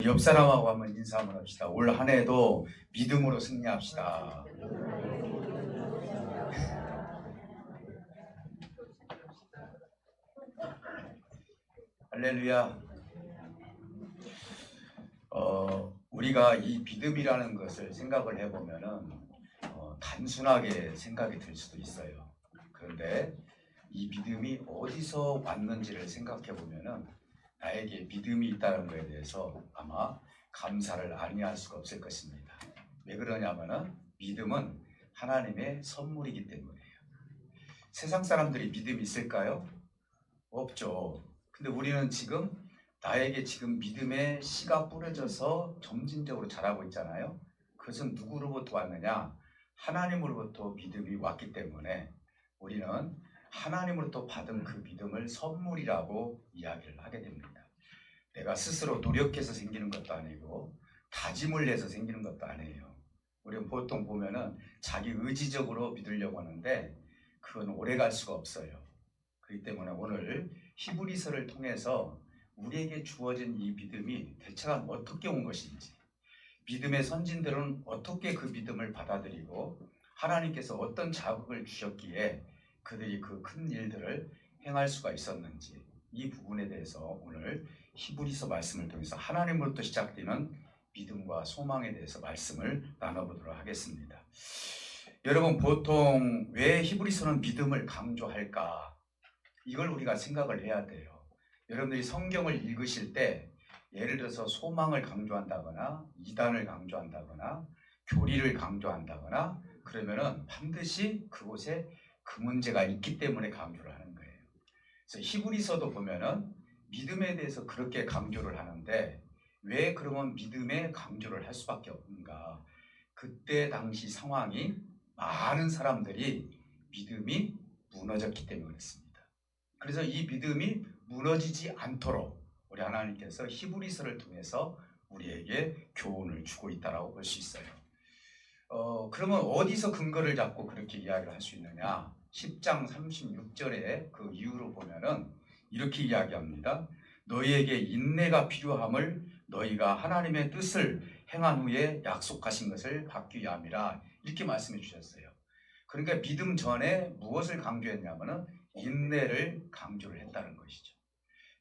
옆 사람하고 한번 인사 한번 합시다. 올 한 해도 믿음으로 승리합시다. 할렐루야. 우리가 이 믿음이라는 것을 생각을 해보면은 단순하게 생각이 들 수도 있어요. 그런데 이 믿음이 어디서 왔는지를 생각해 보면은 나에게 믿음이 있다는 것에 대해서 아마 감사를 아니할 수가 없을 것입니다. 왜 그러냐면은 믿음은 하나님의 선물이기 때문이에요. 세상 사람들이 믿음이 있을까요? 없죠. 근데 우리는 지금 나에게 지금 믿음의 씨가 뿌려져서 점진적으로 자라고 있잖아요. 그것은 누구로부터 왔느냐? 하나님으로부터 믿음이 왔기 때문에 우리는 하나님으로부터 받은 그 믿음을 선물이라고 이야기를 하게 됩니다. 내가 스스로 노력해서 생기는 것도 아니고 다짐을 해서 생기는 것도 아니에요. 우리는 보통 보면은 자기 의지적으로 믿으려고 하는데 그건 오래 갈 수가 없어요. 그렇기 때문에 오늘 히브리서를 통해서 우리에게 주어진 이 믿음이 대체가 어떻게 온 것인지, 믿음의 선진들은 어떻게 그 믿음을 받아들이고 하나님께서 어떤 자극을 주셨기에 그들이 그 큰 일들을 행할 수가 있었는지, 이 부분에 대해서 오늘 히브리서 말씀을 통해서 하나님으로부터 시작되는 믿음과 소망에 대해서 말씀을 나눠보도록 하겠습니다. 여러분, 보통 왜 히브리서는 믿음을 강조할까? 이걸 우리가 생각을 해야 돼요. 여러분들이 성경을 읽으실 때 예를 들어서 소망을 강조한다거나 이단을 강조한다거나 교리를 강조한다거나 그러면은 반드시 그곳에 그 문제가 있기 때문에 강조를 하는 거예요. 그래서 히브리서도 보면은 믿음에 대해서 그렇게 강조를 하는데 왜 그러면 믿음에 강조를 할 수밖에 없는가? 그때 당시 상황이 많은 사람들이 믿음이 무너졌기 때문에 그렇습니다. 그래서 이 믿음이 무너지지 않도록 우리 하나님께서 히브리서를 통해서 우리에게 교훈을 주고 있다라고 볼 수 있어요. 그러면 어디서 근거를 잡고 그렇게 이야기를 할 수 있느냐? 10장 36절에 그 이유로 보면은 이렇게 이야기합니다. 너희에게 인내가 필요함을 너희가 하나님의 뜻을 행한 후에 약속하신 것을 받기 위함이라 이렇게 말씀해 주셨어요. 그러니까 믿음 전에 무엇을 강조했냐면은 인내를 강조를 했다는 것이죠.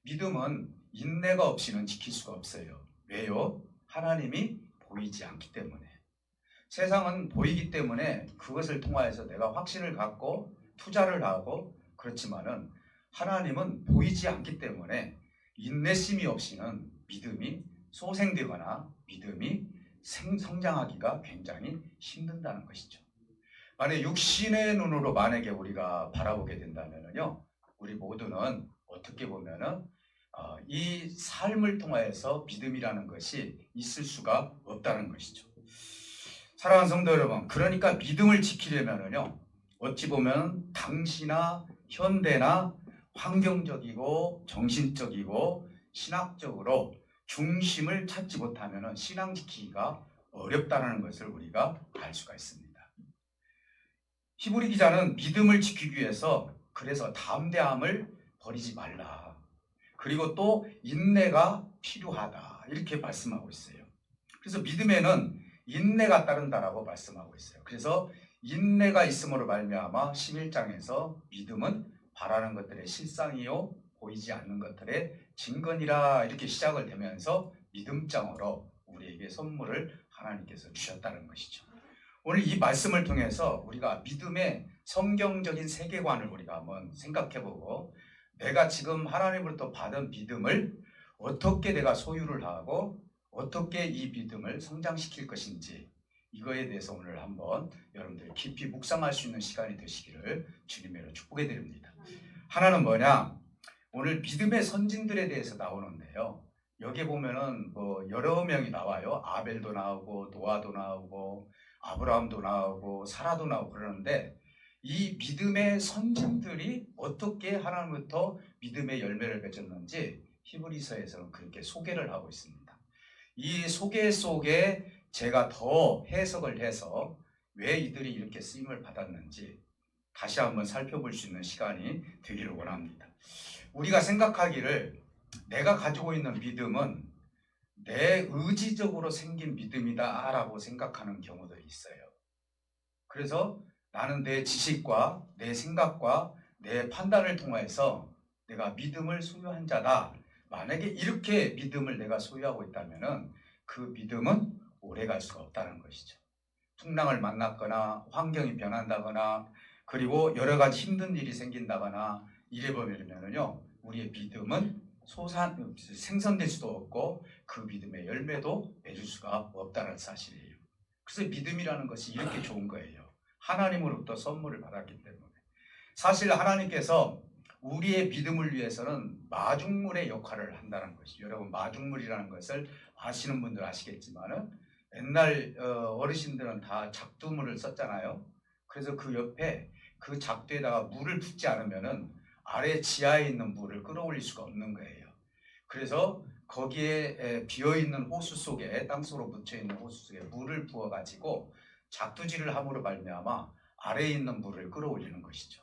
믿음은 인내가 없이는 지킬 수가 없어요. 왜요? 하나님이 보이지 않기 때문에. 세상은 보이기 때문에 그것을 통하여서 내가 확신을 갖고 투자를 하고 그렇지만은 하나님은 보이지 않기 때문에 인내심이 없이는 믿음이 소생되거나 믿음이 성장하기가 굉장히 힘든다는 것이죠. 만약 육신의 눈으로 만약에 우리가 바라보게 된다면요, 우리 모두는 어떻게 보면은 이 삶을 통하여서 믿음이라는 것이 있을 수가 없다는 것이죠. 사랑하는 성도 여러분, 그러니까 믿음을 지키려면요, 어찌 보면 당시나 현대나 환경적이고 정신적이고 신학적으로 중심을 찾지 못하면 신앙 지키기가 어렵다는 것을 우리가 알 수가 있습니다. 히브리 기자는 믿음을 지키기 위해서 그래서 담대함을 버리지 말라. 그리고 또 인내가 필요하다. 이렇게 말씀하고 있어요. 그래서 믿음에는 인내가 따른다라고 말씀하고 있어요. 그래서 인내가 있음으로 말미암아 11장에서 믿음은 바라는 것들의 실상이요 보이지 않는 것들의 증거니라 이렇게 시작을 되면서 믿음장으로 우리에게 선물을 하나님께서 주셨다는 것이죠. 오늘 이 말씀을 통해서 우리가 믿음의 성경적인 세계관을 우리가 한번 생각해보고 내가 지금 하나님으로부터 받은 믿음을 어떻게 내가 소유를 하고 어떻게 이 믿음을 성장시킬 것인지 이거에 대해서 오늘 한번 여러분들이 깊이 묵상할 수 있는 시간이 되시기를 주님으로 축복해 드립니다. 하나는 뭐냐? 오늘 믿음의 선진들에 대해서 나오는데요. 여기 보면은 뭐 여러 명이 나와요. 아벨도 나오고 노아도 나오고 아브라함도 나오고 사라도 나오고 그러는데 이 믿음의 선진들이 어떻게 하나님부터 믿음의 열매를 맺었는지 히브리서에서는 그렇게 소개를 하고 있습니다. 이 소개 속에 제가 더 해석을 해서 왜 이들이 이렇게 쓰임을 받았는지 다시 한번 살펴볼 수 있는 시간이 되기를 원합니다. 우리가 생각하기를 내가 가지고 있는 믿음은 내 의지적으로 생긴 믿음이다라고 생각하는 경우들이 있어요. 그래서 나는 내 지식과 내 생각과 내 판단을 통해서 내가 믿음을 소유한 자다. 만약에 이렇게 믿음을 내가 소유하고 있다면 그 믿음은 오래갈 수가 없다는 것이죠. 풍랑을 만났거나 환경이 변한다거나 그리고 여러 가지 힘든 일이 생긴다거나 이래 보면요, 우리의 믿음은 생성될 수도 없고 그 믿음의 열매도 맺을 수가 없다는 사실이에요. 그래서 믿음이라는 것이 이렇게 좋은 거예요. 하나님으로부터 선물을 받았기 때문에. 사실 하나님께서 우리의 믿음을 위해서는 마중물의 역할을 한다는 것이죠. 여러분, 마중물이라는 것을 아시는 분들 아시겠지만은 옛날 어르신들은 다 작두물을 썼잖아요. 그래서 그 옆에 그 작두에다가 물을 붓지 않으면은 아래 지하에 있는 물을 끌어올릴 수가 없는 거예요. 그래서 거기에 비어있는 호수 속에, 땅속으로 묻혀있는 호수 속에 물을 부어가지고 작두질을 함으로 말미암아 아래에 있는 물을 끌어올리는 것이죠.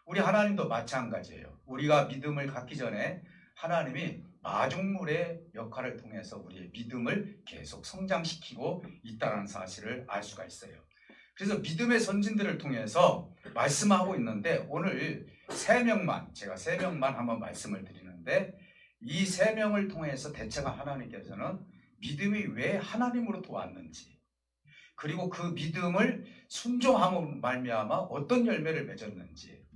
우리 하나님도 마찬가지예요. 우리가 믿음을 갖기 전에 하나님이 마중물의 역할을 통해서 우리의 믿음을 계속 성장시키고 있다는 사실을 알 수가 있어요. 그래서 믿음의 선진들을 통해서 말씀하고 있는데 오늘 제가 세 명만 한번 말씀을 드리는데 이 세 명을 통해서 대체가 하나님께서는 믿음이 왜 하나님으로부터 왔는지 그리고 그 믿음을 순종함으로 말미암아 어떤 열매를 맺었는지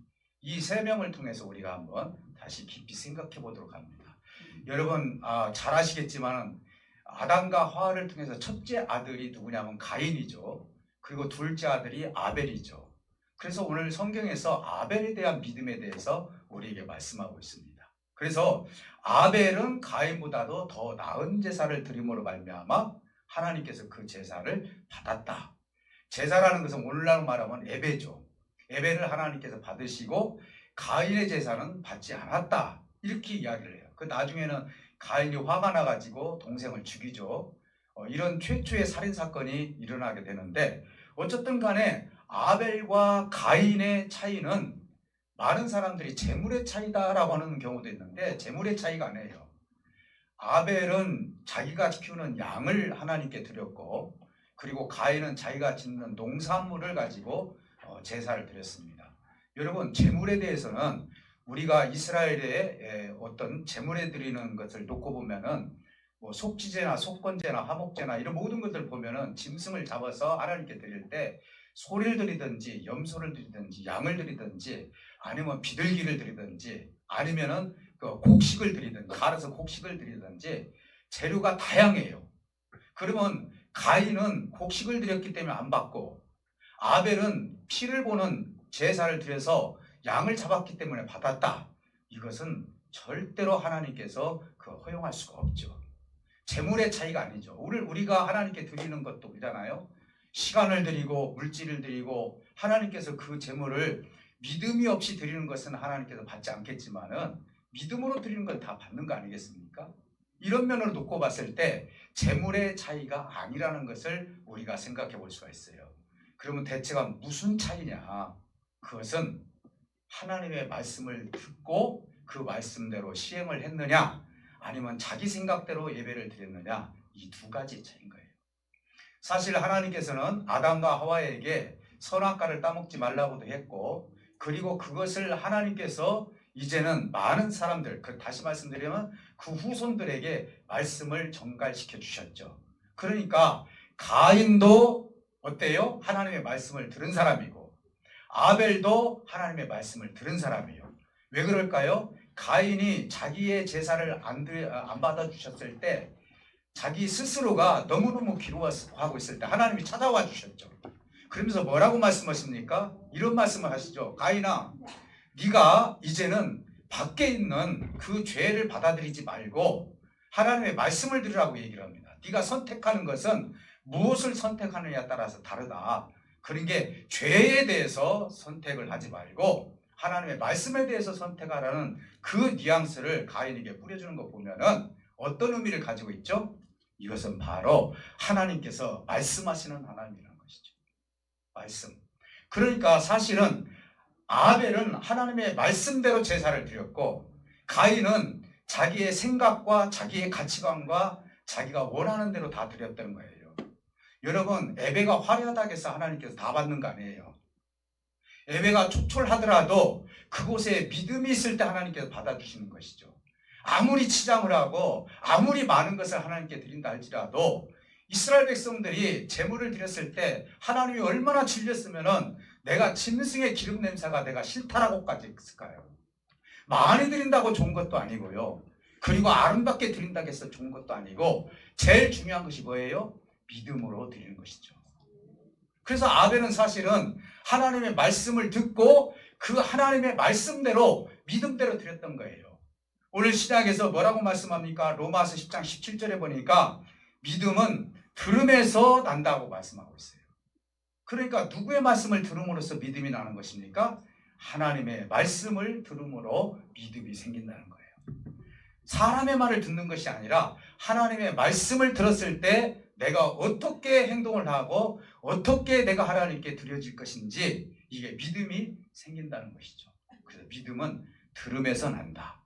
이 세 명을 통해서 우리가 한번 다시 깊이 생각해 보도록 합니다. 여러분 잘 아시겠지만 아담과 하와를 통해서 첫째 아들이 누구냐면 가인이죠. 그리고 둘째 아들이 아벨이죠. 그래서 오늘 성경에서 아벨에 대한 믿음에 대해서 우리에게 말씀하고 있습니다. 그래서 아벨은 가인보다도 더 나은 제사를 드림으로 말미암아 하나님께서 그 제사를 받았다. 제사라는 것은 오늘날로 말하면 예배죠. 예배를 하나님께서 받으시고 가인의 제사는 받지 않았다. 이렇게 이야기를 해요. 그 나중에는 가인이 화가 나가지고 동생을 죽이죠. 이런 최초의 살인사건이 일어나게 되는데 어쨌든 간에 아벨과 가인의 차이는 많은 사람들이 재물의 차이다라고 하는 경우도 있는데 재물의 차이가 아니에요. 아벨은 자기가 키우는 양을 하나님께 드렸고 그리고 가인은 자기가 짓는 농산물을 가지고 제사를 드렸습니다. 여러분, 재물에 대해서는 우리가 이스라엘의 어떤 재물에 드리는 것을 놓고 보면은 뭐 속지제나 속건제나 화목제나 이런 모든 것들을 보면은 짐승을 잡아서 하나님께 드릴 때 소를 드리든지 염소를 드리든지 양을 드리든지 아니면 비둘기를 드리든지 아니면은 그 곡식을 드리든지 갈아서 곡식을 드리든지 재료가 다양해요. 그러면 가인은 곡식을 드렸기 때문에 안 받고 아벨은 피를 보는 제사를 드려서 양을 잡았기 때문에 받았다. 이것은 절대로 하나님께서 허용할 수가 없죠. 재물의 차이가 아니죠. 우리가 하나님께 드리는 것도 그렇잖아요. 시간을 드리고 물질을 드리고 하나님께서 그 재물을 믿음이 없이 드리는 것은 하나님께서 받지 않겠지만은 믿음으로 드리는 건 다 받는 거 아니겠습니까? 이런 면으로 놓고 봤을 때 재물의 차이가 아니라는 것을 우리가 생각해 볼 수가 있어요. 그러면 대체가 무슨 차이냐? 그것은 하나님의 말씀을 듣고 그 말씀대로 시행을 했느냐 아니면 자기 생각대로 예배를 드렸느냐 이 두 가지 차이인 거예요. 사실 하나님께서는 아담과 하와에게 선악과를 따먹지 말라고도 했고 그리고 그것을 하나님께서 이제는 많은 사람들 다시 말씀드리면 그 후손들에게 말씀을 전갈시켜 주셨죠. 그러니까 가인도 어때요? 하나님의 말씀을 들은 사람이고 아벨도 하나님의 말씀을 들은 사람이에요. 왜 그럴까요? 가인이 자기의 제사를 안 받아주셨을 때 자기 스스로가 너무너무 괴로워하고 있을 때 하나님이 찾아와 주셨죠. 그러면서 뭐라고 말씀하십니까? 이런 말씀을 하시죠. 가인아, 네가 이제는 밖에 있는 그 죄를 받아들이지 말고 하나님의 말씀을 들으라고 얘기를 합니다. 네가 선택하는 것은 무엇을 선택하느냐에 따라서 다르다. 그런 게 죄에 대해서 선택을 하지 말고 하나님의 말씀에 대해서 선택하라는 그 뉘앙스를 가인에게 뿌려주는 거 보면은 어떤 의미를 가지고 있죠? 이것은 바로 하나님께서 말씀하시는 하나님이라는 것이죠. 말씀. 그러니까 사실은 아벨은 하나님의 말씀대로 제사를 드렸고 가인은 자기의 생각과 자기의 가치관과 자기가 원하는 대로 다 드렸던 거예요. 여러분, 예배가 화려하다고 해서 하나님께서 다 받는 거 아니에요. 예배가 초촐하더라도 그곳에 믿음이 있을 때 하나님께서 받아주시는 것이죠. 아무리 치장을 하고 아무리 많은 것을 하나님께 드린다 할지라도 이스라엘 백성들이 제물을 드렸을 때 하나님이 얼마나 질렸으면은 내가 짐승의 기름 냄새가 내가 싫다라고까지 했을까요? 많이 드린다고 좋은 것도 아니고요. 그리고 아름답게 드린다고 해서 좋은 것도 아니고 제일 중요한 것이 뭐예요? 믿음으로 드리는 것이죠. 그래서 아벨은 사실은 하나님의 말씀을 듣고 그 하나님의 말씀대로 믿음대로 드렸던 거예요. 오늘 신약에서 뭐라고 말씀합니까? 로마서 10장 17절에 보니까 믿음은 들음에서 난다고 말씀하고 있어요. 그러니까 누구의 말씀을 들음으로써 믿음이 나는 것입니까? 하나님의 말씀을 들음으로 믿음이 생긴다는 거예요. 사람의 말을 듣는 것이 아니라 하나님의 말씀을 들었을 때 내가 어떻게 행동을 하고 어떻게 내가 하나님께 드려질 것인지 이게 믿음이 생긴다는 것이죠. 그래서 믿음은 들음에서 난다.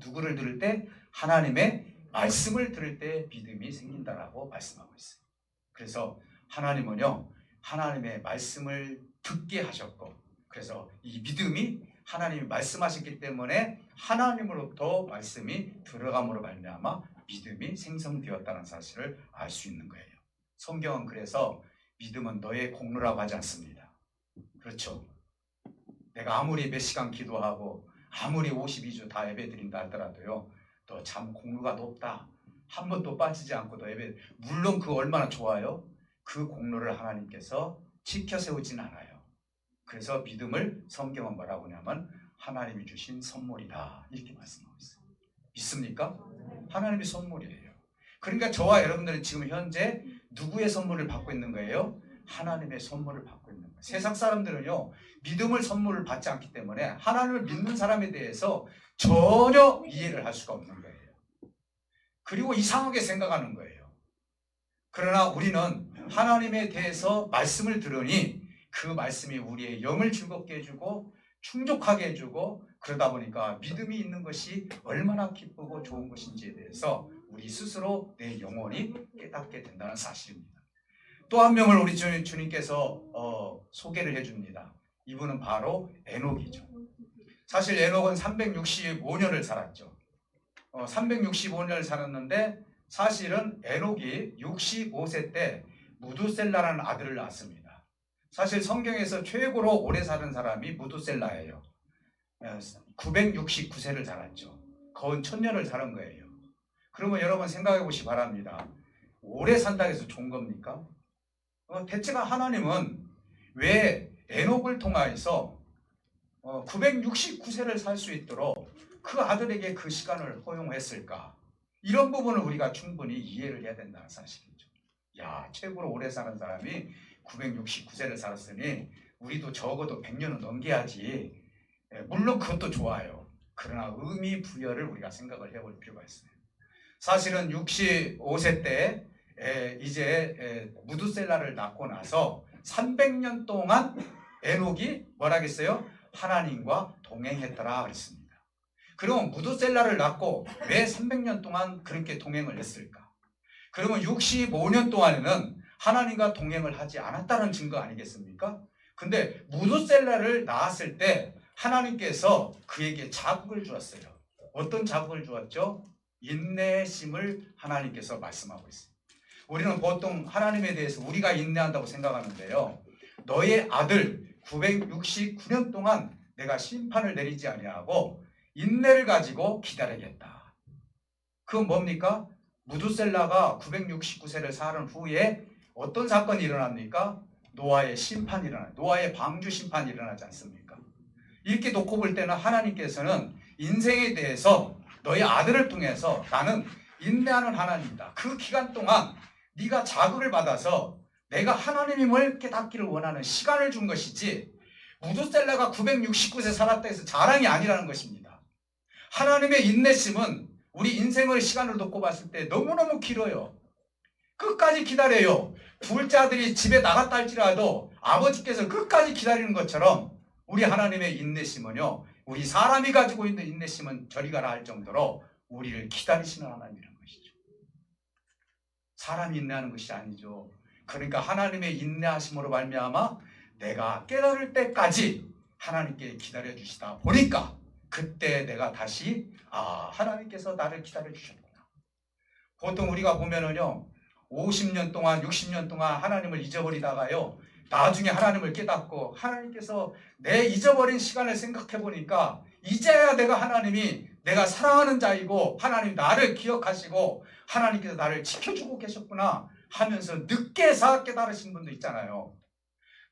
누구를 들을 때? 하나님의 말씀을 들을 때 믿음이 생긴다라고 말씀하고 있어요. 그래서 하나님은요, 하나님의 말씀을 듣게 하셨고, 그래서 이 믿음이 하나님이 말씀하셨기 때문에 하나님으로부터 말씀이 들어감으로 말미암아 믿음이 생성되었다는 사실을 알 수 있는 거예요. 성경은 그래서 믿음은 너의 공로라고 하지 않습니다. 그렇죠? 내가 아무리 몇 시간 기도하고 아무리 52주 다 예배 드린다 하더라도요, 너 참 공로가 높다. 한 번도 빠지지 않고 너 예배, 물론 그 얼마나 좋아요? 그 공로를 하나님께서 지켜 세우진 않아요. 그래서 믿음을 성경은 뭐라고 하냐면 하나님이 주신 선물이다 이렇게 말씀하고 있어요. 믿습니까? 하나님의 선물이에요. 그러니까 저와 여러분들은 지금 현재 누구의 선물을 받고 있는 거예요? 하나님의 선물을 받고 있는 거예요. 세상 사람들은요, 믿음을 선물을 받지 않기 때문에 하나님을 믿는 사람에 대해서 전혀 이해를 할 수가 없는 거예요. 그리고 이상하게 생각하는 거예요. 그러나 우리는 하나님에 대해서 말씀을 들으니 그 말씀이 우리의 영을 즐겁게 해주고 충족하게 해주고, 그러다 보니까 믿음이 있는 것이 얼마나 기쁘고 좋은 것인지에 대해서 우리 스스로 내 영혼이 깨닫게 된다는 사실입니다. 또 한 명을 우리 주님께서 소개를 해줍니다. 이분은 바로 에녹이죠. 사실 에녹은 365년을 살았죠. 365년을 살았는데 사실은 에녹이 65세 때 무두셀라라는 아들을 낳았습니다. 사실 성경에서 최고로 오래 사는 사람이 무두셀라예요. 969세를 살았죠. 거의 1000년을 사는 거예요. 그러면 여러분 생각해 보시기 바랍니다. 오래 산다고 해서 좋은 겁니까? 대체가 하나님은 왜 에녹을 통하여서 969세를 살 수 있도록 그 아들에게 그 시간을 허용했을까? 이런 부분을 우리가 충분히 이해를 해야 된다는 사실이죠. 야, 최고로 오래 사는 사람이 969세를 살았으니 우리도 적어도 100년은 넘겨야지. 물론 그것도 좋아요. 그러나 의미 부여를 우리가 생각을 해볼 필요가 있어요. 사실은 65세 때 이제 무두셀라를 낳고 나서 300년 동안 에녹이 뭐라겠어요? 하나님과 동행했더라 그랬습니다. 그러면 무두셀라를 낳고 왜 300년 동안 그렇게 동행을 했을까? 그러면 65년 동안에는 하나님과 동행을 하지 않았다는 증거 아니겠습니까? 근데 무두셀라를 낳았을 때 하나님께서 그에게 자극을 주었어요. 어떤 자극을 주었죠? 인내심을 하나님께서 말씀하고 있어요. 우리는 보통 하나님에 대해서 우리가 인내한다고 생각하는데요, 너의 아들 969년 동안 내가 심판을 내리지 아니하고 인내를 가지고 기다리겠다. 그건 뭡니까? 무두셀라가 969세를 사는 후에 어떤 사건이 일어납니까? 노아의 심판이 일어나요. 노아의 방주 심판이 일어나지 않습니까? 이렇게 놓고 볼 때는 하나님께서는 인생에 대해서 너의 아들을 통해서 나는 인내하는 하나님이다. 그 기간 동안 네가 자극을 받아서 내가 하나님임을 깨닫기를 원하는 시간을 준 것이지, 무두셀라가 969세 살았다 해서 자랑이 아니라는 것입니다. 하나님의 인내심은 우리 인생의 시간을 놓고 봤을 때 너무너무 길어요. 끝까지 기다려요. 둘째 아들이 집에 나갔다 할지라도 아버지께서 끝까지 기다리는 것처럼 우리 하나님의 인내심은요, 우리 사람이 가지고 있는 인내심은 저리 가라 할 정도로 우리를 기다리시는 하나님이라는 것이죠. 사람이 인내하는 것이 아니죠. 그러니까 하나님의 인내하심으로 말미암아 내가 깨달을 때까지 하나님께 기다려 주시다 보니까 그때 내가 다시 하나님께서 나를 기다려 주셨구나. 보통 우리가 보면은요 50년 동안 60년 동안 하나님을 잊어버리다가요 나중에 하나님을 깨닫고 하나님께서 내 잊어버린 시간을 생각해 보니까 이제야 내가 사랑하는 자이고 하나님 나를 기억하시고 하나님께서 나를 지켜주고 계셨구나 하면서 늦게서 깨달으신 분도 있잖아요.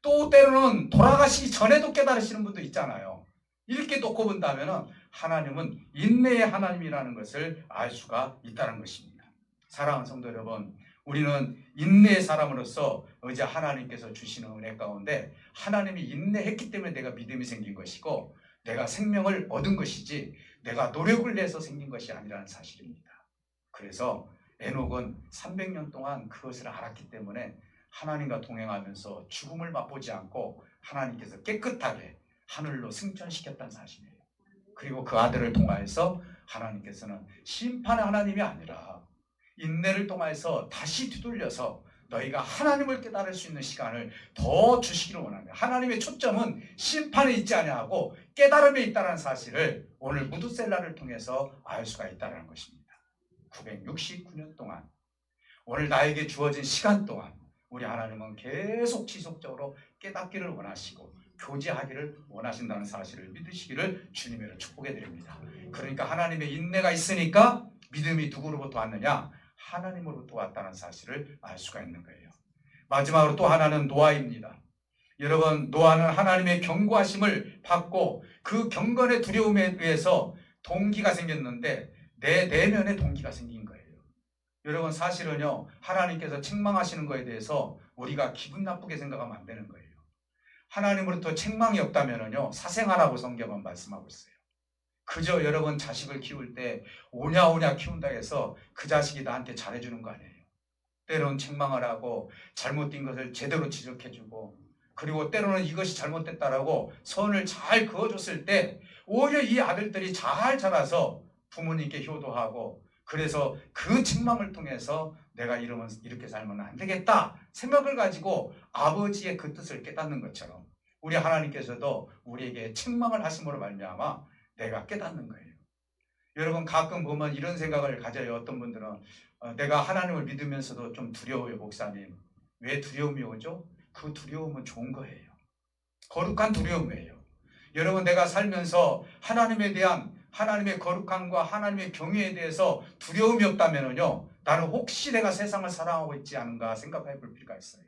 또 때로는 돌아가시기 전에도 깨달으시는 분도 있잖아요. 이렇게 놓고 본다면 하나님은 인내의 하나님이라는 것을 알 수가 있다는 것입니다. 사랑하는 성도 여러분, 우리는 인내의 사람으로서 어제 하나님께서 주시는 은혜 가운데 하나님이 인내했기 때문에 내가 믿음이 생긴 것이고 내가 생명을 얻은 것이지 내가 노력을 내서 생긴 것이 아니라는 사실입니다. 그래서 에녹은 300년 동안 그것을 알았기 때문에 하나님과 동행하면서 죽음을 맛보지 않고 하나님께서 깨끗하게 하늘로 승천시켰다는 사실이에요. 그리고 그 아들을 통하여서 하나님께서는 심판의 하나님이 아니라 인내를 통해서 다시 뒤돌려서 너희가 하나님을 깨달을 수 있는 시간을 더 주시기를 원합니다. 하나님의 초점은 심판에 있지 아니하고 깨달음에 있다는 사실을 오늘 무드셀라를 통해서 알 수가 있다는 것입니다. 969년 동안 오늘 나에게 주어진 시간 동안 우리 하나님은 계속 지속적으로 깨닫기를 원하시고 교제하기를 원하신다는 사실을 믿으시기를 주님으로 축복해 드립니다. 그러니까 하나님의 인내가 있으니까 믿음이 누구로부터 왔느냐? 하나님으로부터 왔다는 사실을 알 수가 있는 거예요. 마지막으로 또 하나는 노아입니다. 여러분, 노아는 하나님의 경고하심을 받고 그 경건의 두려움에 의해서 동기가 생겼는데 내 내면의 동기가 생긴 거예요. 여러분, 사실은요 하나님께서 책망하시는 것에 대해서 우리가 기분 나쁘게 생각하면 안 되는 거예요. 하나님으로부터 책망이 없다면요 사생아라고 성경은 말씀하고 있어요. 그저 여러분 자식을 키울 때 오냐오냐 키운다 해서 그 자식이 나한테 잘해주는 거 아니에요. 때로는 책망을 하고 잘못된 것을 제대로 지적해주고 그리고 때로는 이것이 잘못됐다라고 선을 잘 그어줬을 때 오히려 이 아들들이 잘 자라서 부모님께 효도하고 그래서 그 책망을 통해서 내가 이렇게 살면 안 되겠다 생각을 가지고 아버지의 그 뜻을 깨닫는 것처럼 우리 하나님께서도 우리에게 책망을 하심으로 말미암아 내가 깨닫는 거예요. 여러분 가끔 보면 이런 생각을 가져요. 어떤 분들은 내가 하나님을 믿으면서도 좀 두려워요. 목사님. 왜 두려움이 오죠? 그 두려움은 좋은 거예요. 거룩한 두려움이에요. 여러분 내가 살면서 하나님에 대한 하나님의 거룩함과 하나님의 경외에 대해서 두려움이 없다면요 나는 혹시 내가 세상을 사랑하고 있지 않은가 생각해 볼 필요가 있어요.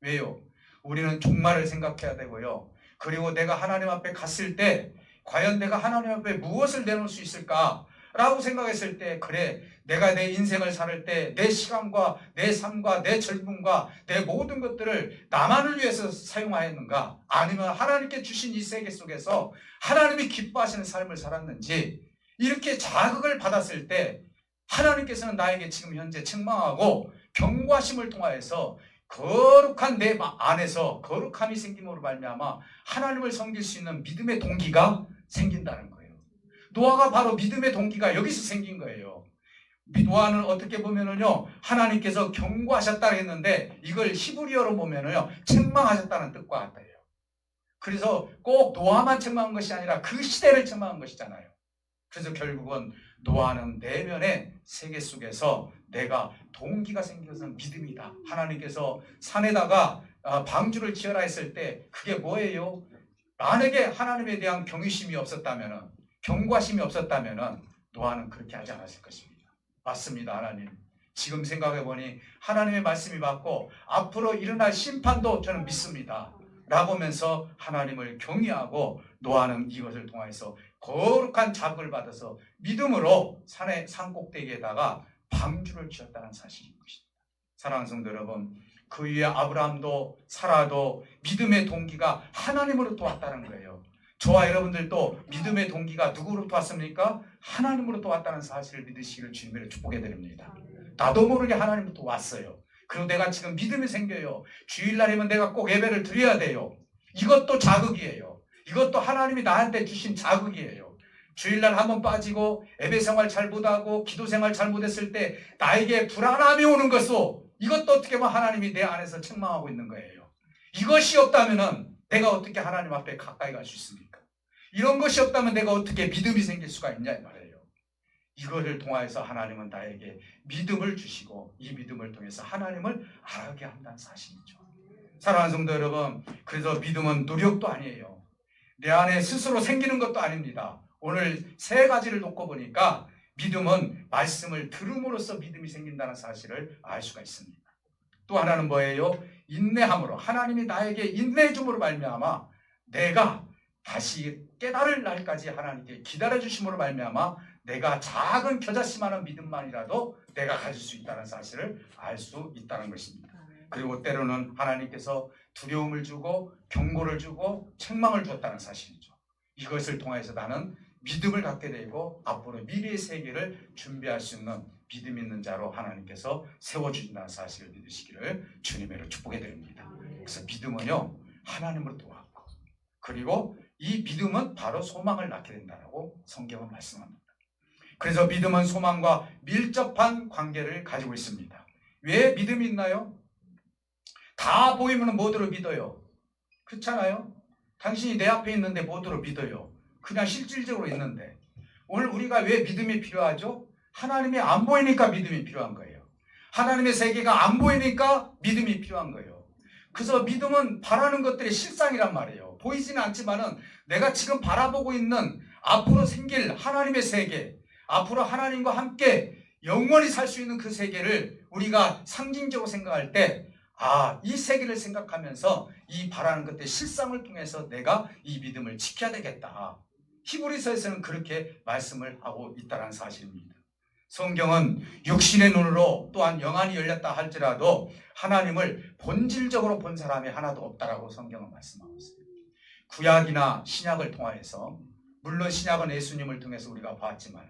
왜요? 우리는 종말을 생각해야 되고요. 그리고 내가 하나님 앞에 갔을 때 과연 내가 하나님 앞에 무엇을 내놓을 수 있을까? 라고 생각했을 때 그래 내가 내 인생을 살 때 내 시간과 내 삶과 내 젊음과 내 모든 것들을 나만을 위해서 사용하였는가? 아니면 하나님께 주신 이 세계 속에서 하나님이 기뻐하시는 삶을 살았는지 이렇게 자극을 받았을 때 하나님께서는 나에게 지금 현재 책망하고 경고하심을 통하여서 거룩한 내 안에서 거룩함이 생김으로 말미암아 하나님을 섬길 수 있는 믿음의 동기가 생긴다는 거예요. 노아가 바로 믿음의 동기가 여기서 생긴 거예요. 노아는 어떻게 보면은요 하나님께서 경고하셨다 했는데 이걸 히브리어로 보면은요 책망하셨다는 뜻과 같아요. 그래서 꼭 노아만 책망한 것이 아니라 그 시대를 책망한 것이잖아요. 그래서 결국은 노아는 내면의 세계 속에서 내가 동기가 생긴 것은 믿음이다. 하나님께서 산에다가 방주를 지어라 했을 때 그게 뭐예요? 만약에 하나님에 대한 경외심이 없었다면 경고하심이 없었다면 노아는 그렇게 하지 않았을 것입니다. 맞습니다. 하나님. 지금 생각해보니 하나님의 말씀이 맞고 앞으로 일어날 심판도 저는 믿습니다. 라고 하면서 하나님을 경외하고 노아는 이것을 통해서 거룩한 자극을 받아서 믿음으로 산 꼭대기에다가 방주를 지었다는 사실인 것입니다. 사랑하는 성도 여러분, 그 위에 아브라함도 사라도 믿음의 동기가 하나님으로부터 왔다는 거예요. 저와 여러분들도 믿음의 동기가 누구로부터 왔습니까? 하나님으로부터 왔다는 사실을 믿으시기를 주님으로 축복해 드립니다. 나도 모르게 하나님부터 왔어요. 그리고 내가 지금 믿음이 생겨요. 주일날이면 내가 꼭 예배를 드려야 돼요. 이것도 자극이에요. 이것도 하나님이 나한테 주신 자극이에요. 주일날 한번 빠지고 예배 생활 잘 못하고 기도 생활 잘못했을 때 나에게 불안함이 오는 것도 이것도 어떻게 보면 하나님이 내 안에서 책망하고 있는 거예요. 이것이 없다면 내가 어떻게 하나님 앞에 가까이 갈 수 있습니까? 이런 것이 없다면 내가 어떻게 믿음이 생길 수가 있냐 이 말이에요. 이거를 통하여서 하나님은 나에게 믿음을 주시고 이 믿음을 통해서 하나님을 알게 한다는 사실이죠. 사랑하는 성도 여러분, 그래서 믿음은 노력도 아니에요. 내 안에 스스로 생기는 것도 아닙니다. 오늘 세 가지를 놓고 보니까 믿음은 말씀을 들음으로써 믿음이 생긴다는 사실을 알 수가 있습니다. 또 하나는 뭐예요? 인내함으로, 하나님이 나에게 인내해 줌으로 말미암아 내가 다시 깨달을 날까지 하나님께 기다려 주심으로 말미암아 내가 작은 겨자씨만한 믿음만이라도 내가 가질 수 있다는 사실을 알 수 있다는 것입니다. 그리고 때로는 하나님께서 두려움을 주고 경고를 주고 책망을 주었다는 사실이죠. 이것을 통해서 나는 믿음을 갖게 되고 앞으로 미래의 세계를 준비할 수 있는 믿음 있는 자로 하나님께서 세워주신다는 사실을 믿으시기를 주님으로 축복해 드립니다. 그래서 믿음은요, 하나님으로부터 왔고, 그리고 이 믿음은 바로 소망을 낳게 된다고 성경은 말씀합니다. 그래서 믿음은 소망과 밀접한 관계를 가지고 있습니다. 왜 믿음이 있나요? 다 보이면 뭐들어 믿어요? 그렇잖아요? 당신이 내 앞에 있는데 뭐들어 믿어요? 그냥 실질적으로 있는데. 오늘 우리가 왜 믿음이 필요하죠? 하나님이 안 보이니까 믿음이 필요한 거예요. 하나님의 세계가 안 보이니까 믿음이 필요한 거예요. 그래서 믿음은 바라는 것들의 실상이란 말이에요. 보이지는 않지만은 내가 지금 바라보고 있는 앞으로 생길 하나님의 세계, 앞으로 하나님과 함께 영원히 살 수 있는 그 세계를 우리가 상징적으로 생각할 때, 이 세계를 생각하면서 이 바라는 것들의 실상을 통해서 내가 이 믿음을 지켜야 되겠다. 히브리서에서는 그렇게 말씀을 하고 있다는 사실입니다. 성경은 육신의 눈으로 또한 영안이 열렸다 할지라도 하나님을 본질적으로 본 사람이 하나도 없다라고 성경은 말씀하고 있어요. 구약이나 신약을 통해서, 물론 신약은 예수님을 통해서 우리가 봤지만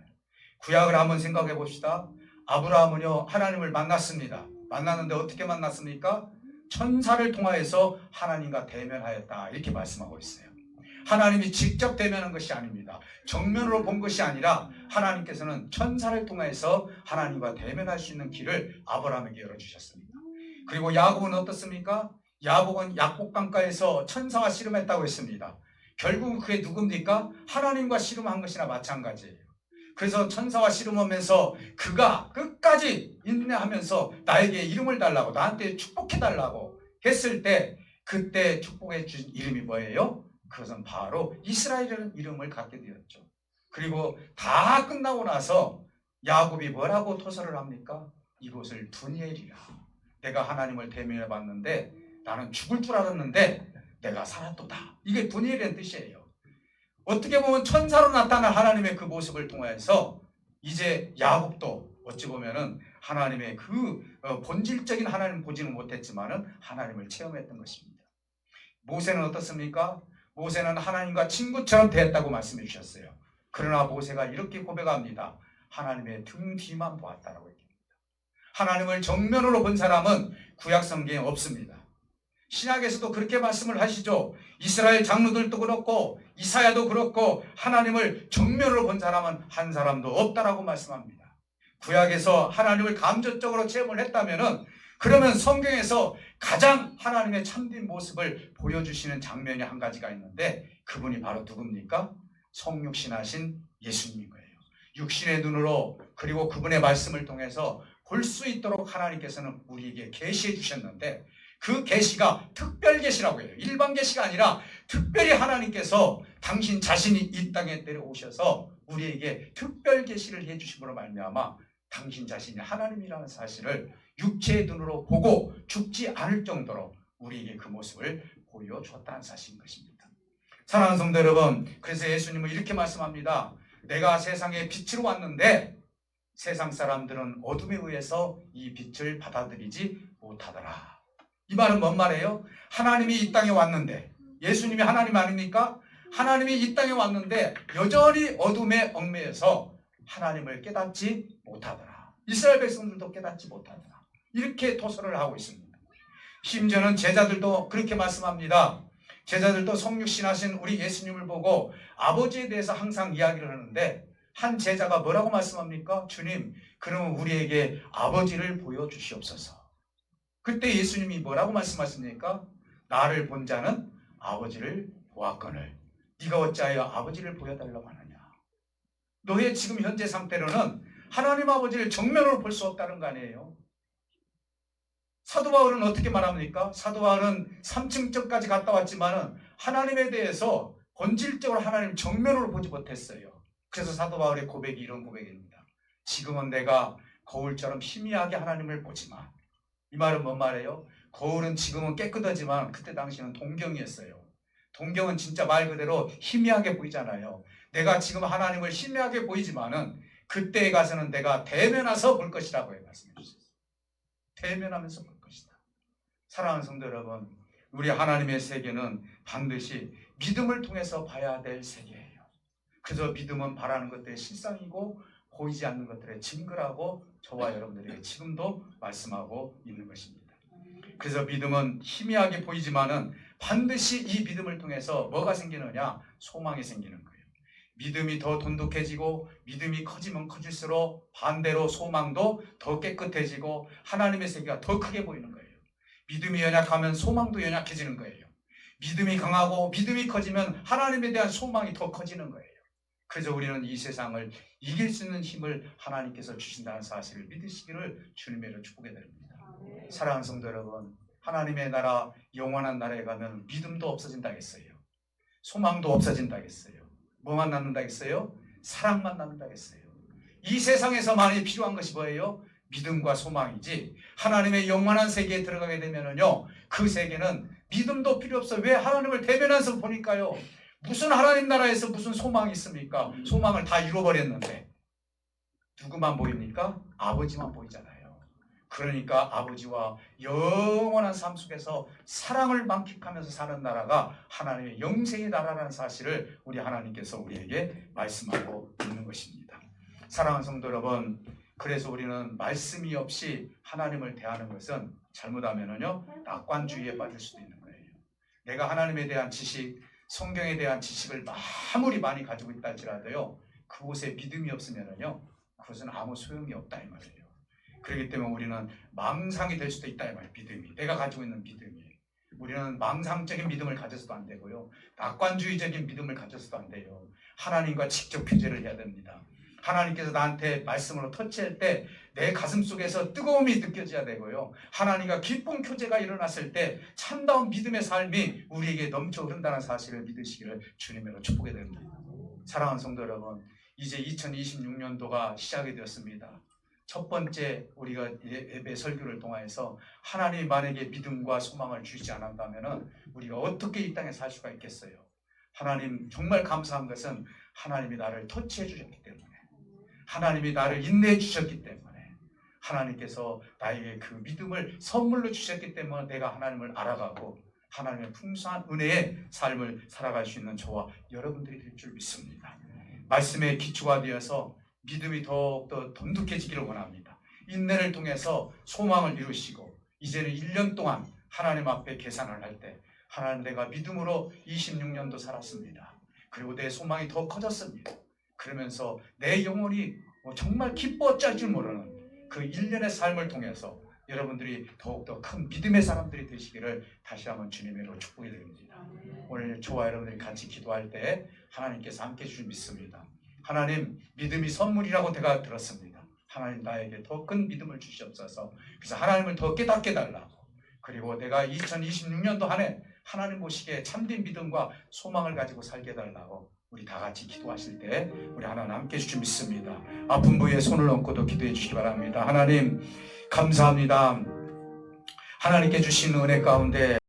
구약을 한번 생각해 봅시다. 아브라함은요, 하나님을 만났습니다. 만났는데 어떻게 만났습니까? 천사를 통하여서 하나님과 대면하였다, 이렇게 말씀하고 있어요. 하나님이 직접 대면한 것이 아닙니다. 정면으로 본 것이 아니라 하나님께서는 천사를 통해서 하나님과 대면할 수 있는 길을 아브라함에게 열어주셨습니다. 그리고 야곱은 어떻습니까? 야곱은 약복강가에서 천사와 씨름했다고 했습니다. 결국은 그게 누굽니까? 하나님과 씨름한 것이나 마찬가지예요. 그래서 천사와 씨름하면서 그가 끝까지 인내하면서 나에게 이름을 달라고, 나한테 축복해 달라고 했을 때, 그때 축복해 준 이름이 뭐예요? 그것은 바로 이스라엘이라는 이름을 갖게 되었죠. 그리고 다 끝나고 나서 야곱이 뭐라고 토설을 합니까? 이곳을 두니엘이라. 내가 하나님을 대면해 봤는데 나는 죽을 줄 알았는데 내가 살았도다. 이게 두니엘이라는 뜻이에요. 어떻게 보면 천사로 나타난 하나님의 그 모습을 통해서 이제 야곱도 어찌 보면은 하나님의 그 본질적인 하나님을 보지는 못했지만은 하나님을 체험했던 것입니다. 모세는 어떻습니까? 모세는 하나님과 친구처럼 대했다고 말씀해 주셨어요. 그러나 모세가 이렇게 고백합니다. 하나님의 등 뒤만 보았다라고 얘기합니다. 하나님을 정면으로 본 사람은 구약 성경에 없습니다. 신약에서도 그렇게 말씀을 하시죠. 이스라엘 장로들도 그렇고 이사야도 그렇고 하나님을 정면으로 본 사람은 한 사람도 없다라고 말씀합니다. 구약에서 하나님을 감정적으로 체험을 했다면은, 그러면 성경에서 가장 하나님의 참된 모습을 보여주시는 장면이 한 가지가 있는데, 그분이 바로 누굽니까? 성육신하신 예수님인 거예요. 육신의 눈으로, 그리고 그분의 말씀을 통해서 볼 수 있도록 하나님께서는 우리에게 계시해 주셨는데, 그 계시가 특별 계시라고 해요. 일반 계시가 아니라 특별히 하나님께서 당신 자신이 이 땅에 내려오셔서 우리에게 특별 계시를 해주심으로 말미암아 당신 자신이 하나님이라는 사실을 육체의 눈으로 보고 죽지 않을 정도로 우리에게 그 모습을 보여줬다는 사실인 것입니다. 사랑하는 성도 여러분, 그래서 예수님은 이렇게 말씀합니다. 내가 세상에 빛으로 왔는데 세상 사람들은 어둠에 의해서 이 빛을 받아들이지 못하더라. 이 말은 뭔 말이에요? 하나님이 이 땅에 왔는데, 예수님이 하나님 아닙니까? 하나님이 이 땅에 왔는데 여전히 어둠에 얽매여서 하나님을 깨닫지 못하더라. 이스라엘 백성들도 깨닫지 못하더라. 이렇게 토설을 하고 있습니다. 심지어는 제자들도 그렇게 말씀합니다. 제자들도 성육신하신 우리 예수님을 보고 아버지에 대해서 항상 이야기를 하는데 한 제자가 뭐라고 말씀합니까? 주님, 그러면 우리에게 아버지를 보여주시옵소서. 그때 예수님이 뭐라고 말씀하십니까? 나를 본 자는 아버지를 보았거늘 네가 어찌하여 아버지를 보여달라고 하느냐. 너의 지금 현재 상태로는 하나님 아버지를 정면으로 볼 수 없다는 거 아니에요. 사도 바울은 어떻게 말합니까? 사도 바울은 3층까지 갔다 왔지만 하나님에 대해서 본질적으로 하나님 정면으로 보지 못했어요. 그래서 사도 바울의 고백이 이런 고백입니다. 지금은 내가 거울처럼 희미하게 하나님을 보지만, 이 말은 뭔 말이에요? 거울은 지금은 깨끗하지만 그때 당시는 동경이었어요. 동경은 진짜 말 그대로 희미하게 보이잖아요. 내가 지금 하나님을 희미하게 보이지만은 그때에 가서는 내가 대면해서 볼 것이라고 말씀해 주셨어요. 대면하면서 볼 것이다. 사랑하는 성도 여러분, 우리 하나님의 세계는 반드시 믿음을 통해서 봐야 될 세계예요. 그래서 믿음은 바라는 것들의 실상이고 보이지 않는 것들의 증거라고 저와 여러분들에게 지금도 말씀하고 있는 것입니다. 그래서 믿음은 희미하게 보이지만은 반드시 이 믿음을 통해서 뭐가 생기느냐? 소망이 생기는 거예요. 믿음이 더 돈독해지고 믿음이 커지면 커질수록 반대로 소망도 더 깨끗해지고 하나님의 세계가 더 크게 보이는 거예요. 믿음이 연약하면 소망도 연약해지는 거예요. 믿음이 강하고 믿음이 커지면 하나님에 대한 소망이 더 커지는 거예요. 그래서 우리는 이 세상을 이길 수 있는 힘을 하나님께서 주신다는 사실을 믿으시기를 주님의 이름으로 축복해드립니다. 사랑하는 성도 여러분, 하나님의 나라, 영원한 나라에 가면 믿음도 없어진다 했어요. 소망도 없어진다 했어요. 뭐만 남는다 했어요? 사랑만 남는다 했어요. 이 세상에서 많이 필요한 것이 뭐예요? 믿음과 소망이지. 하나님의 영원한 세계에 들어가게 되면은요, 그 세계는 믿음도 필요 없어요. 왜? 하나님을 대면해서 보니까요. 무슨 하나님 나라에서 무슨 소망이 있습니까? 소망을 다 잃어버렸는데 누구만 보입니까? 아버지만 보이잖아요. 그러니까 아버지와 영원한 삶 속에서 사랑을 만끽하면서 사는 나라가 하나님의 영생의 나라라는 사실을 우리 하나님께서 우리에게 말씀하고 있는 것입니다. 사랑하는 성도 여러분, 그래서 우리는 말씀이 없이 하나님을 대하는 것은 잘못하면은요, 낙관주의에 빠질 수도 있는 거예요. 내가 하나님에 대한 지식, 성경에 대한 지식을 아무리 많이 가지고 있다 할지라도요, 그곳에 믿음이 없으면은요, 그것은 아무 소용이 없다 이 말이에요. 그렇기 때문에 우리는 망상이 될 수도 있다 이 말이에요. 믿음이, 내가 가지고 있는 믿음이. 우리는 망상적인 믿음을 가져서도 안 되고요, 낙관주의적인 믿음을 가져서도 안 돼요. 하나님과 직접 교제를 해야 됩니다. 하나님께서 나한테 말씀으로 터치할 때 내 가슴 속에서 뜨거움이 느껴져야 되고요, 하나님과 기쁜 교제가 일어났을 때 참다운 믿음의 삶이 우리에게 넘쳐 흐른다는 사실을 믿으시기를 주님으로 축복해 드립니다. 사랑하는 성도 여러분, 이제 2026년도가 시작이 되었습니다. 첫 번째 우리가 예배 설교를 통해서 하나님이 만약에 믿음과 소망을 주시지 않았다면 우리가 어떻게 이 땅에 살 수가 있겠어요? 하나님 정말 감사한 것은 하나님이 나를 터치해 주셨기 때문에, 하나님이 나를 인내해 주셨기 때문에, 하나님께서 나에게 그 믿음을 선물로 주셨기 때문에 내가 하나님을 알아가고 하나님의 풍성한 은혜의 삶을 살아갈 수 있는 저와 여러분들이 될 줄 믿습니다. 말씀의 기초가 되어서 믿음이 더욱더 돈독해지기를 원합니다. 인내를 통해서 소망을 이루시고, 이제는 1년 동안 하나님 앞에 계산을 할 때 하나님, 내가 믿음으로 26년도 살았습니다. 그리고 내 소망이 더 커졌습니다. 그러면서 내 영혼이 정말 기뻐 짤 줄 모르는 그 1년의 삶을 통해서 여러분들이 더욱더 큰 믿음의 사람들이 되시기를 다시 한번 주님으로 축복해 드립니다. 오늘 저와 여러분들이 같이 기도할 때 하나님께서 함께 해주실 믿습니다. 하나님, 믿음이 선물이라고 제가 들었습니다. 하나님, 나에게 더 큰 믿음을 주시옵소서. 그래서 하나님을 더 깨닫게 달라고, 그리고 내가 2026년도 한 해 하나님 보시기에 참된 믿음과 소망을 가지고 살게 해달라고 우리 다 같이 기도하실 때 우리 하나님 함께 해주실 믿습니다. 아픈 부위에 손을 얹고도 기도해 주시기 바랍니다. 하나님 감사합니다. 하나님께 주신 은혜 가운데